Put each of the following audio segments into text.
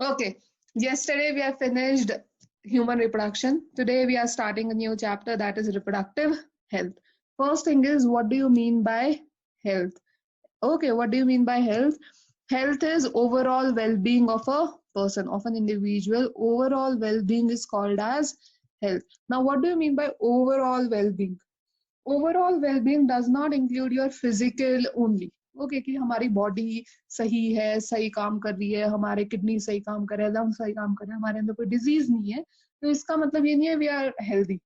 Okay, yesterday we have finished human reproduction. Today we are starting a new chapter, that is reproductive health. First thing is, what do you mean by health? Okay, what do you mean by health? Health is overall well-being of a person, of an individual. Overall well-being is called as health. Now, what do you mean by overall well-being? Overall wellbeing does not include your physical only. Okay, कि हमारी body सही है, सही काम कर रही है, हमारे किडनी सही काम कर रहे हैं, लंग सही काम कर रहे हैं, हमारे अंदर कोई डिजीज नहीं है, तो इसका मतलब ये नहीं है वी आर हेल्दी.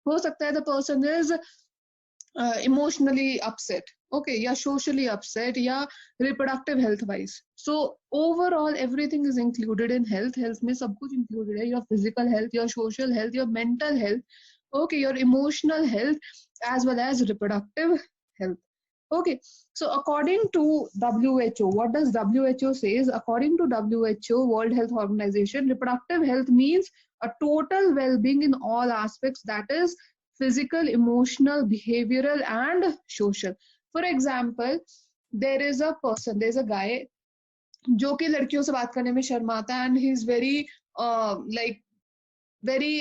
हो सकता है the person is emotionally upset, okay, या सोशली अपसेट, या reproductive health wise. So overall everything is included in health. Health में सब कुछ इंक्लूडेड है, your physical health, your social health, your mental health, okay, your emotional health as well as reproductive health. Okay, so according to WHO, what does WHO says? According to WHO, World Health Organization, reproductive health means a total well-being in all aspects, that is physical, emotional, behavioral and social. For example, there is a person, there is a guy जो कि लड़कियों से बात करने में शर्माता है, and he is very like very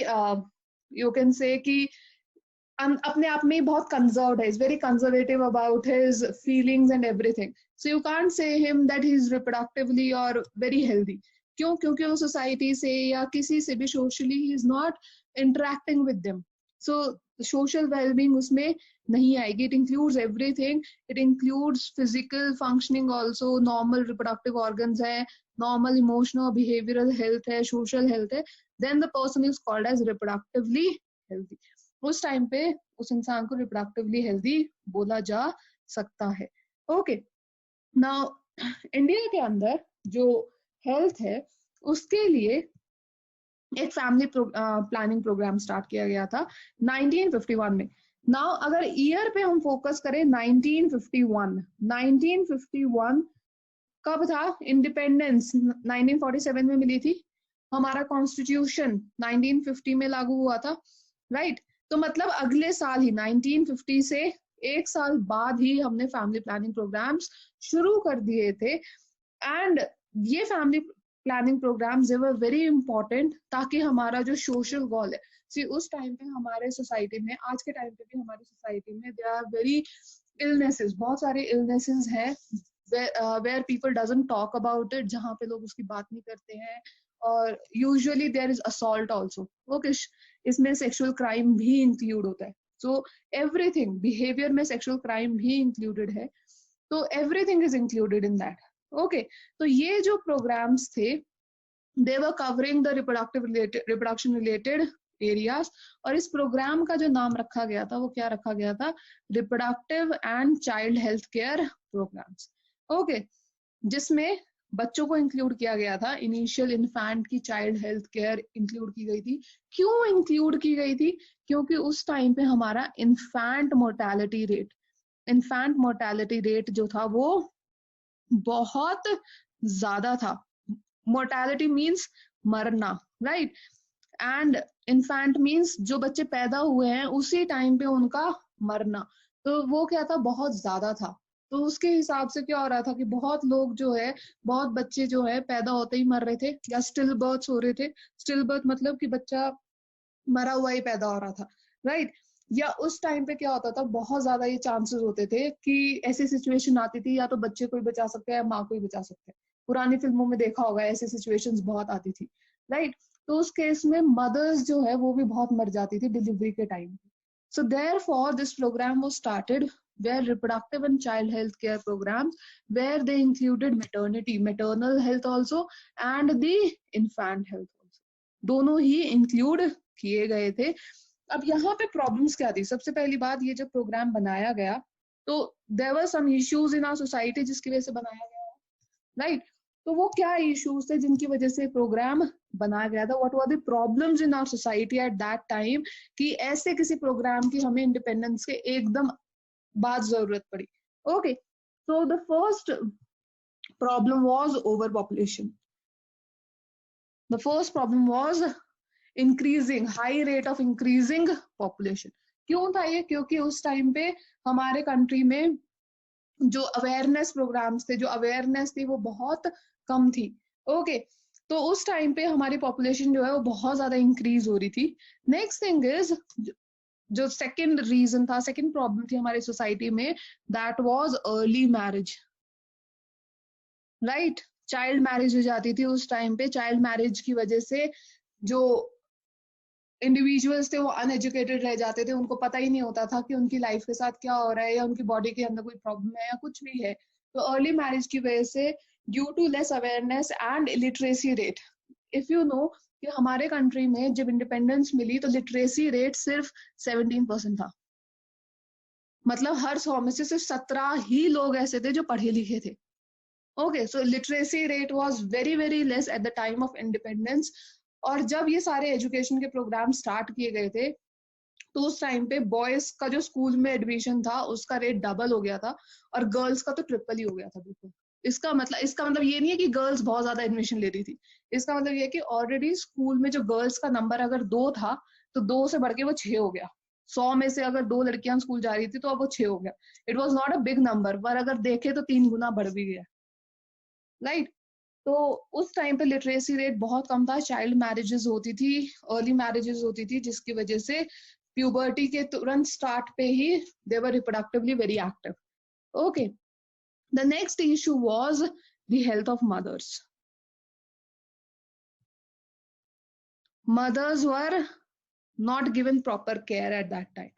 you can say कि अपने आप में बहुत कंजर्व्ड है, is very conservative about his feelings and everything. So you can't say him that he is reproductively और वेरी हेल्दी. क्यों? क्योंकि वो सोसाइटी से या किसी से भी socially he is not interacting with them. So social wellbeing उसमें नहीं आएगी. It includes everything. It includes physical functioning also, normal reproductive organs है, नॉर्मल इमोशनल बिहेवियरल हेल्थ है, सोशल हेल्थ है. Then the person is called as reproductively healthy. उस time पे उस इंसान को रिप्रोडक्टिवली हेल्दी बोला जा सकता है. ओके, नाउ इंडिया के अंदर जो हेल्थ है उसके लिए एक फैमिली प्लानिंग प्रोग्राम स्टार्ट किया गया था 1951 में. नाउ अगर ईयर पे हम फोकस करें, 1951 कब था? इंडिपेंडेंस 1947 में मिली थी. हमारा कॉन्स्टिट्यूशन 1950 में लागू हुआ था, राइट? तो मतलब अगले साल ही 1950 से एक साल बाद ही हमने फैमिली प्लानिंग प्रोग्राम्स शुरू कर दिए थे. एंड ये family planning programmes they were very important, ताकि हमारा जो सोशल गोल है, सी उस टाइम पे हमारे सोसाइटी में, आज के टाइम पे भी हमारी सोसाइटी में दे आर वेरी इलनेसेस, बहुत सारे इलनेसेस हैं where people doesn't talk about it, जहाँ पे लोग उसकी बात नहीं करते हैं. और usually there is assault also. Okay, इसमें सेक्सुअल क्राइम भी इंक्लूड होता है. सो एवरीथिंग, बिहेवियर में सेक्सुअल क्राइम भी इंक्लूडेड है, तो everything is included in that. Okay, तो ये जो प्रोग्राम्स थे they were covering the reproduction related areas. और इस प्रोग्राम का जो नाम रखा गया था वो क्या रखा गया था? Reproductive and child health care programmes. Okay, जिसमें बच्चों को इंक्लूड किया गया था. इनिशियल इन्फेंट की चाइल्ड हेल्थ केयर इंक्लूड की गई थी. क्यों इंक्लूड की गई थी? क्योंकि उस टाइम पे हमारा इन्फेंट मोर्टेलिटी रेट जो था वो बहुत ज्यादा था. मोर्टेलिटी मीन्स मरना, राइट? एंड इन्फेंट मीन्स जो बच्चे पैदा हुए हैं उसी टाइम पे उनका मरना. तो वो क्या था? बहुत ज्यादा था. तो उसके हिसाब से क्या हो रहा था कि बहुत लोग जो है, बहुत बच्चे जो है पैदा होते ही मर रहे थे, या स्टिल बर्थ हो रहे थे. स्टिल बर्थ मतलब कि बच्चा मरा हुआ ही पैदा हो रहा था, राइट? या उस टाइम पे क्या होता था, बहुत ज्यादा ये चांसेस होते थे कि ऐसी सिचुएशन आती थी, या तो बच्चे को ही बचा सकते हैं या माँ को ही बचा सकते हैं. पुरानी फिल्मों में देखा होगा ऐसी सिचुएशंस बहुत आती थी, राइट? तो उस केस में मदर्स जो है वो भी बहुत मर जाती थी डिलीवरी के time. So therefore, this program was started where reproductive and child health care programs, where they included maternal health also, and the infant health also. दोनों ही इंक्लूड किए गए थे. अब यहाँ पे प्रॉब्लम्स क्या थी? सबसे पहली बात, ये जब प्रोग्राम बनाया गया तो there were some issues in our society जिसकी वजह से बनाया गया, राइट? तो वो क्या इश्यूज थे जिनकी वजह से प्रोग्राम बनाया गया था? What were the problems in our society at that time कि ऐसे किसी प्रोग्राम की हमें इंडिपेंडेंस के एकदम बाद जरूरत पड़ी? Okay, so the first problem was over population. The first problem was increasing, high rate of increasing population. क्यों था ये? क्योंकि उस टाइम पे हमारे कंट्री में जो अवेयरनेस प्रोग्राम्स थे, जो अवेयरनेस थी वो बहुत कम थी. ओके, तो उस टाइम पे हमारी पॉपुलेशन जो है वो बहुत ज्यादा इंक्रीज हो रही थी. नेक्स्ट थिंग इज, जो सेकंड रीजन था, सेकंड प्रॉब्लम थी हमारी सोसाइटी में, that was early marriage. Right, child marriage हो जाती थी उस टाइम पे. चाइल्ड मैरिज की वजह से जो इंडिविजुअल्स थे वो अनएजुकेटेड रह जाते थे, उनको पता ही नहीं होता था कि उनकी लाइफ के साथ क्या हो रहा है या उनकी बॉडी के अंदर कोई प्रॉब्लम है या कुछ भी है. तो अर्ली मैरिज की वजह से, due to less awareness and literacy rate, if you know कि हमारे कंट्री में जब इंडिपेंडेंस मिली तो लिटरेसी रेट सिर्फ 17% था. मतलब हर 100 में से सिर्फ 17 ही लोग ऐसे थे जो पढ़े लिखे थे. Okay, so literacy rate was very very less at the time of independence. और जब ये सारे एजुकेशन के प्रोग्राम स्टार्ट किए गए थे तो उस टाइम पे बॉयज का जो स्कूल में एडमिशन था उसका रेट डबल हो गया था और गर्ल्स का तो ट्रिपल ही हो गया था. बिल्कुल, इसका मतलब ये नहीं है कि गर्ल्स बहुत ज्यादा एडमिशन ले रही थी. इसका मतलब ये है कि ऑलरेडी स्कूल में जो गर्ल्स का नंबर अगर 2 था तो 2 से बढ़ के वो 6 हो गया. 100 में से अगर 2 लड़कियां स्कूल जा रही थी तो अब वो 6 हो गया. It was not a big number, पर अगर देखे तो 3 गुना बढ़ भी गया. राइट. तो उस टाइम पे लिटरेसी रेट बहुत कम था, चाइल्ड मैरिजेस होती थी, अर्ली मैरिजेस होती थी, जिसकी वजह से प्यूबर्टी के तुरंत स्टार्ट पे ही they were reproductively very active. Okay, the next issue was the health of mothers. Mothers were not given proper care at that time,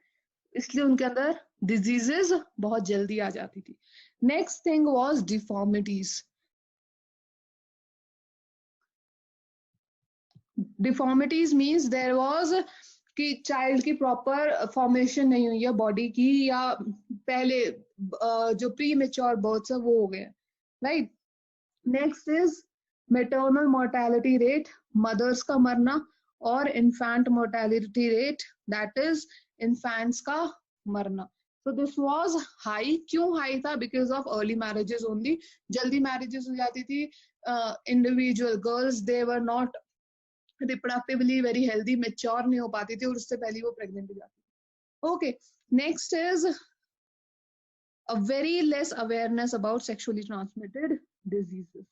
इसलिए उनके अंदर डिजीजेस बहुत जल्दी आ जाती थी. Next thing was deformities. Deformities means there was कि child की प्रॉपर फॉर्मेशन नहीं हुई है बॉडी की, या पहले जो प्री मेच्योर बर्थ है वो हो गए. Right. Next is maternal mortality rate, mothers का मरना, और infant mortality rate, that is infants का मरना. So this was high. क्यों हाई था? Because of early marriages only. जल्दी मैरिजेस हो जाती थी. Individual girls, they were not reproductively very healthy, mature नहीं हो पाती थी और उससे पहले वो प्रेग्नेंट हो जाती थी. Okay, next is a very less awareness about sexually transmitted diseases.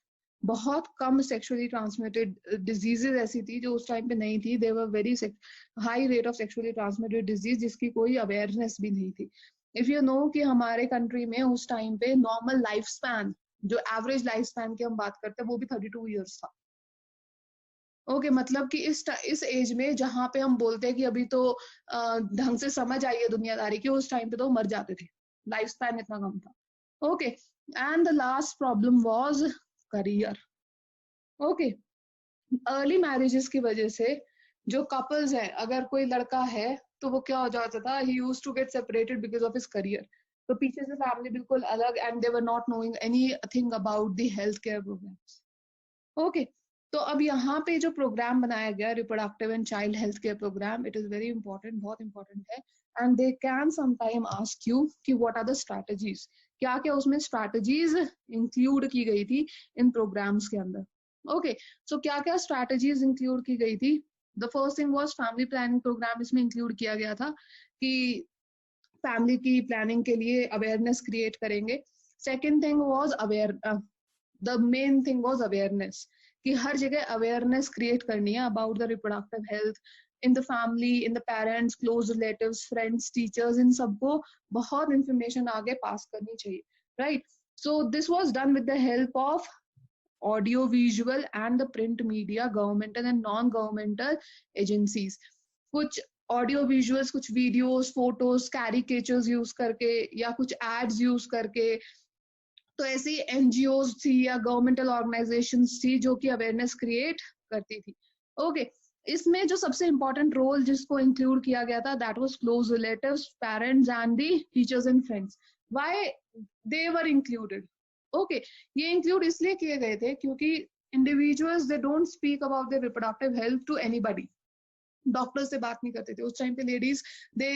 बहुत कम सेक्सुअली ट्रांसमिटेड डिजीजेस ऐसी थी जो उस टाइम पे नहीं थी. They were very high rate of sexually transmitted disease जिसकी कोई अवेयरनेस भी नहीं थी. इफ यू नो कि हमारे कंट्री में उस टाइम पे नॉर्मल लाइफ स्पैन, जो एवरेज लाइफ स्पैन की हम बात करते हैं, वो भी 32 ईयर्स था. ओके, मतलब कि इस एज में जहाँ पे हम बोलते हैं कि अभी तो ढंग से समझ आई है दुनियादारी की, उस टाइम पे तो मर जाते थे. लाइफ स्पैन इतना कम था. Okay, and the last problem was career. Okay, early marriages की वजह से जो कपल्स है, अगर कोई लड़का है तो वो क्या हो जाता था, he used to get separated because of his career. तो पीछे से फैमिली बिल्कुल अलग, and they were not knowing anything about the health care programmes. Okay, तो अब यहाँ पे जो प्रोग्राम बनाया गया, reproductive and child health care programme, it is very important, बहुत इंपॉर्टेंट है. And they can sometime ask you कि व्हाट आर द स्ट्रैटेजीज, क्या क्या उसमें स्ट्रैटेजीज इंक्लूड की गई थी इन प्रोग्राम्स के अंदर. ओके, सो क्या क्या स्ट्रैटेजीज इंक्लूड की गई थी. The first thing was family planning programme. इसमें इंक्लूड किया गया था कि फैमिली की प्लानिंग के लिए अवेयरनेस क्रिएट करेंगे. Second thing was the main thing was awareness, कि हर जगह अवेयरनेस क्रिएट करनी है about the reproductive health in the family, in the parents, close relatives, friends, teachers, इन सबको बहुत इंफॉर्मेशन आगे पास करनी चाहिए. Right. So this was done with the help of audio visual and the print media, governmental and non governmental agencies. कुछ audio visuals, कुछ videos, photos, caricatures use करके या कुछ एड्स यूज करके. तो ऐसी एनजीओज थी या गवर्नमेंटल ऑर्गेनाइजेशंस थी जो कि अवेयरनेस क्रिएट करती थी. ओके, इसमें जो सबसे इंपॉर्टेंट रोल जिसको इंक्लूड किया गया था, that was close relatives, parents and the teachers and friends. Why they were included? Okay, ये इंक्लूड इसलिए किए गए थे क्योंकि individuals, they don't speak about their reproductive health to anybody. Doctors से बात नहीं करते थे उस टाइम पे. Ladies, they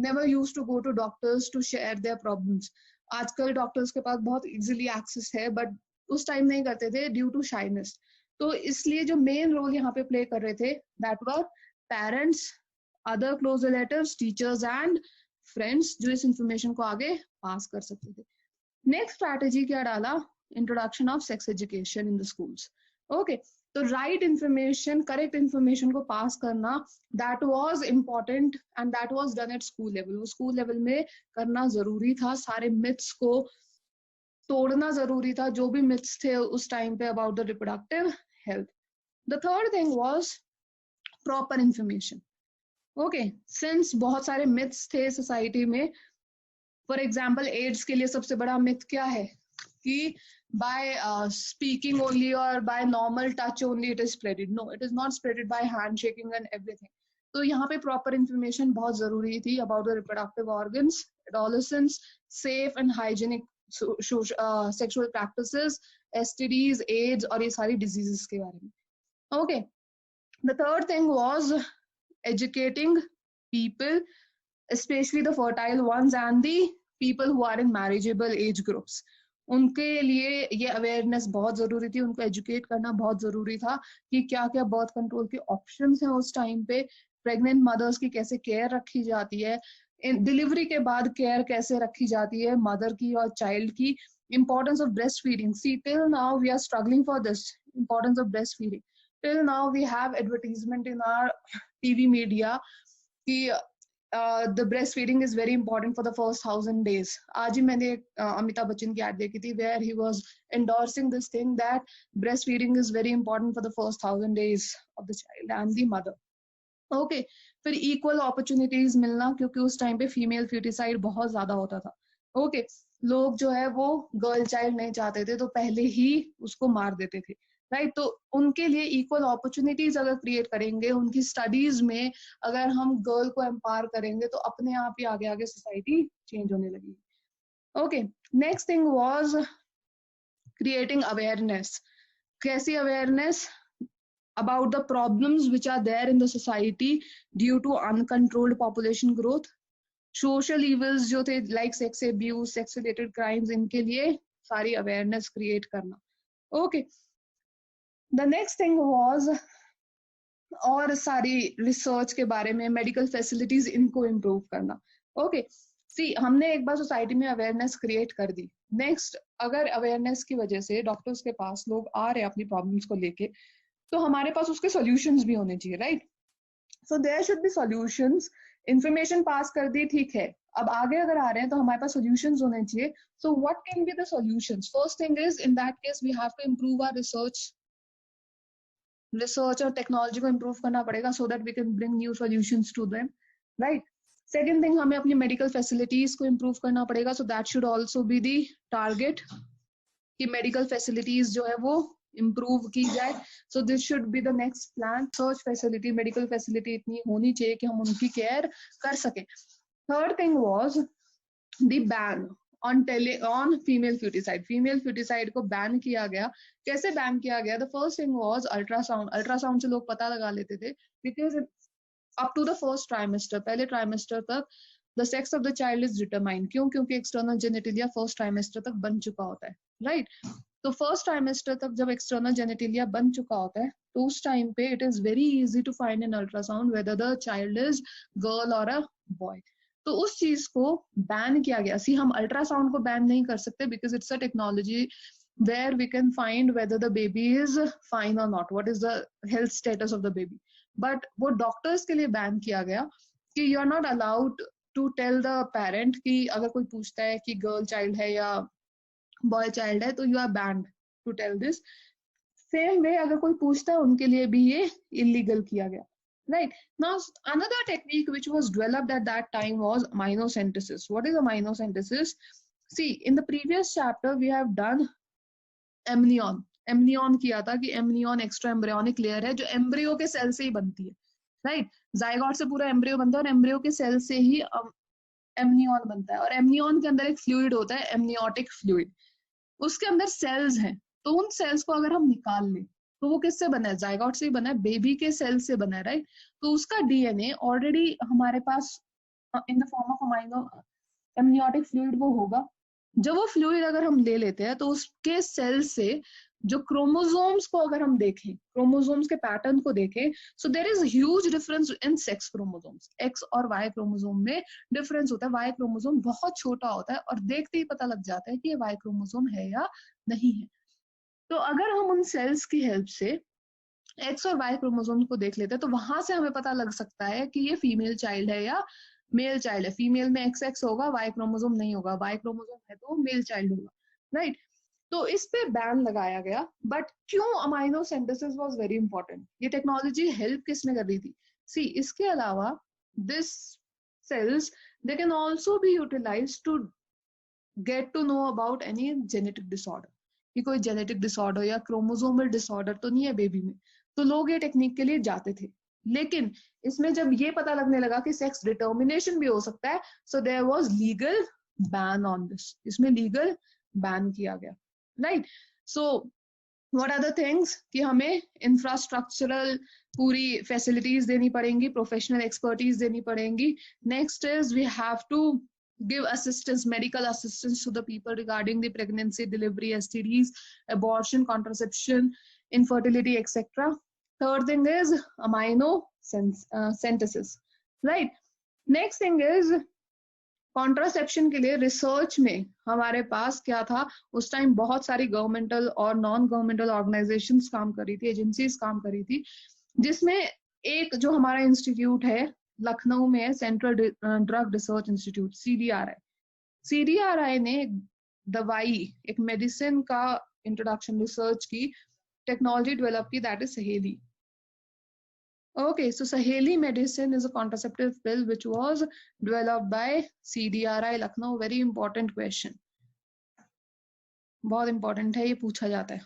never used to go to doctors to share their problems. आजकल डॉक्टर्स के पास बहुत इजीली एक्सेस है, बट उस टाइम नहीं करते थे ड्यू टू शाइनेस. तो इसलिए जो मेन रोल यहाँ पे प्ले कर रहे थे, that were parents, other close relatives, teachers and friends, जो इस इंफॉर्मेशन को आगे पास कर सकते थे. नेक्स्ट स्ट्रैटेजी क्या डाला? Introduction of sex education in the schools. Okay, तो राइट इंफॉर्मेशन, करेक्ट इंफॉर्मेशन को पास करना, that was important and that was done at school level. वो स्कूल लेवल में करना जरूरी था, सारे मिथ्स को तोड़ना जरूरी था, जो भी मिथ्स थे उस टाइम पे about the reproductive health. The third thing was proper information. Okay, since बहुत सारे मिथ्स थे सोसाइटी में, फॉर एग्जाम्पल एड्स के लिए सबसे बड़ा मिथ क्या है कि by speaking only or by normal touch only it is spreaded. No, it is not spreaded by handshaking and everything. तो यहाँ पे proper information बहुत जरूरी थी about the reproductive organs, adolescents, safe and hygienic sexual practices, STDs, AIDS और ये सारी diseases के बारे में. Okay, the third thing was educating people, especially the fertile ones and the people who are in marriageable age groups. उनके लिए ये awareness बहुत जरूरी थी, उनको एजुकेट करना बहुत जरूरी था कि क्या क्या बर्थ कंट्रोल के ऑप्शंस हैं उस टाइम पे, प्रेग्नेंट मदर्स की कैसे केयर रखी जाती है, डिलीवरी के बाद केयर कैसे रखी जाती है मदर की और चाइल्ड की, importance of breastfeeding. See, till now we are struggling for this importance of breastfeeding. Till now we have advertisement in our TV media कि the breastfeeding is very important for the first 1000 days. आज ही मैंने अमिताभ बच्चन की ad देखी थी where he was endorsing this thing that breastfeeding is very important for the first 1000 days of the child and the mother. Okay, फिर equal opportunities मिलना, क्योंकि उस time पे female feticide बहुत ज्यादा होता था. Okay, लोग जो है वो गर्ल चाइल्ड नहीं चाहते थे तो पहले ही उसको मार देते थे, राइट? तो उनके लिए इक्वल अपॉर्चुनिटीज अगर क्रिएट करेंगे, उनकी स्टडीज में अगर हम गर्ल को एम्पावर करेंगे तो अपने आप ही आगे आगे सोसाइटी चेंज होने लगी. Okay, next thing was creating awareness. कैसी awareness? about the problems which are there in the society due to uncontrolled population growth, social evils जो थे like sex abuse, sex related crimes, इनके लिए सारी awareness create करना. Okay, the next thing was और सारी research के बारे में, medical facilities इनको improve करना. Okay, see, हमने एक बार society में awareness create कर दी. Next, अगर awareness की वजह से doctors के पास लोग आ रहे हैं अपनी problems को लेके, तो हमारे पास उसके सॉल्यूशंस भी होने चाहिए, right? So there should be solutions. Information pass कर दी, ठीक है, अब आगे अगर आ रहे हैं तो हमारे पास सॉल्यूशंस होने चाहिए. So what can be the solutions? First thing is, in that case we have to improve our research और टेक्नोलॉजी को इंप्रूव करना पड़ेगा so that we can bring new solutions to them, right? Second thing, हमें अपनी medical facilities को improve करना पड़ेगा. So that should also be the target कि मेडिकल फैसिलिटीज जो है वो improve की जाए. So this should be the next plan. Research facility, medical facility इतनी होनी चाहिए कि हम उनकी केयर कर सकें. Third thing was the ban on female feticide. Female feticide को ban किया गया. कैसे ban किया गया? The first thing was ultrasound. Ultrasound से लोग पता लगा लेते थे because up to the first trimester, पहले trimester तक the sex of the child is determined. क्यों? क्योंकि external genitalia first trimester तक बन चुका होता है, right? तो फर्स्ट ट्राइमेस्टर तक जब एक्सटर्नल जेनेटिलिया बन चुका होता है तो उस टाइम पे it is very easy to find in ultrasound whether the child is girl और अ बॉय. तो उस चीज को बैन किया गया. सी, हम अल्ट्रासाउंड को बैन नहीं कर सकते because it's a technology where we can find whether the baby is fine और not, what is the health status of the baby. But वो डॉक्टर्स के लिए बैन किया गया कि you are not allowed to tell the parent कि अगर कोई पूछता है कि गर्ल चाइल्ड है या बॉय चाइल्ड है तो you are banned to tell this. Same way अगर कोई पूछता है उनके लिए भी ये इलीगल किया गया, right? Now another technique which was developed at that time was amniocentesis. What is amniocentesis? See, in the previous chapter we have done amnion किया था कि एमनियन एक्स्ट्रा एम्ब्रियोनिक लेयर है जो एम्ब्रियो के सेल से ही बनती है, राइट? जाइगोट से पूरा एम्ब्रियो बनता है और एम्ब्रियो के सेल से ही एमनियन बनता है. और एमनियन के अंदर एक फ्लूइड होता है, एमनियोटिक फ्लूइड. उसके अंदर सेल्स हैं, तो उन सेल्स को अगर हम निकाल लें तो वो किससे बना है? जाइगोट से ही बना है, बेबी के सेल से बना है, राइट? तो उसका डीएनए ऑलरेडी हमारे पास in the form of amniotic fluid वो होगा. जब वो फ्लूइड अगर हम ले लेते हैं तो उसके सेल से जो क्रोमोसोम्स को अगर हम देखें, क्रोमोसोम्स के पैटर्न को देखें, so there is huge difference in sex chromosomes. X और वाई क्रोमोसोम में डिफरेंस होता है. वाई क्रोमोसोम बहुत छोटा होता है और देखते ही पता लग जाता है कि ये वाई क्रोमोसोम है या नहीं है. तो अगर हम उन सेल्स की हेल्प से एक्स और वाई क्रोमोसोम को देख लेते हैं तो वहां से हमें पता लग सकता है कि ये फीमेल चाइल्ड है या मेल चाइल्ड है। फीमेल में एक्स एक्स होगा, वाई क्रोमोसोम नहीं होगा, वाई क्रोमोसोम है तो मेल चाइल्ड होगा, राइट। तो इस पे बैन लगाया गया। बट क्यों amniocentesis was very important, ये टेक्नोलॉजी हेल्प किसने कर रही थी? सी, इसके अलावा this cells they can also be utilised to get to know about any genetic disorder, कि कोई जेनेटिक डिसऑर्डर या क्रोमोसोमल डिसऑर्डर तो नहीं है बेबी में। तो लोग ये टेक्निक के लिए जाते थे। लेकिन इसमें जब ये पता लगने लगा कि सेक्स डिटर्मिनेशन भी हो सकता है, so there was legal ban on this, इसमें लीगल बैन किया गया, right. So what are the things कि हमें इंफ्रास्ट्रक्चरल पूरी फैसिलिटीज देनी पड़ेंगी, प्रोफेशनल एक्सपर्टीज देनी पड़ेंगी। Next is we have to give assistance, medical assistance to the people regarding the pregnancy, delivery, STDs, abortion, contraception, infertility, etc. Third thing is amino synthesis, right? Next thing is contraception के लिए research में हमारे पास क्या था, उस time बहुत सारी governmental और नॉन गवर्नमेंटल ऑर्गेनाइजेशंस काम कर रही थी, एजेंसीज काम कर रही थी, जिसमें एक जो हमारा इंस्टीट्यूट है लखनऊ में, central drug research institute, CDRI। CDRI ने दवाई, एक मेडिसिन का इंट्रोडक्शन रिसर्च की, टेक्नोलॉजी डेवलप की, दैट इज सहेली। Okay, so Saheli medicine is a contraceptive pill which was developed by CDRI Lucknow. Very important question. बहुत important है, ये पूछा जाता है।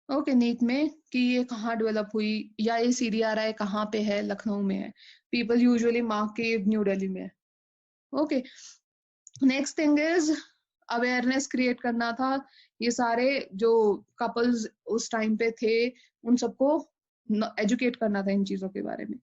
ओके, नीट में कि ये कहाँ डेवलप हुई या ये CDRI कहाँ पे है, लखनऊ में है। पीपल यूजुअली मार्क के न्यू दिल्ली में है। Okay, next thing is awareness create करना था। ये सारे जो कपल्स उस टाइम पे थे उन सबको एजुकेट करना था इन चीजों के बारे में।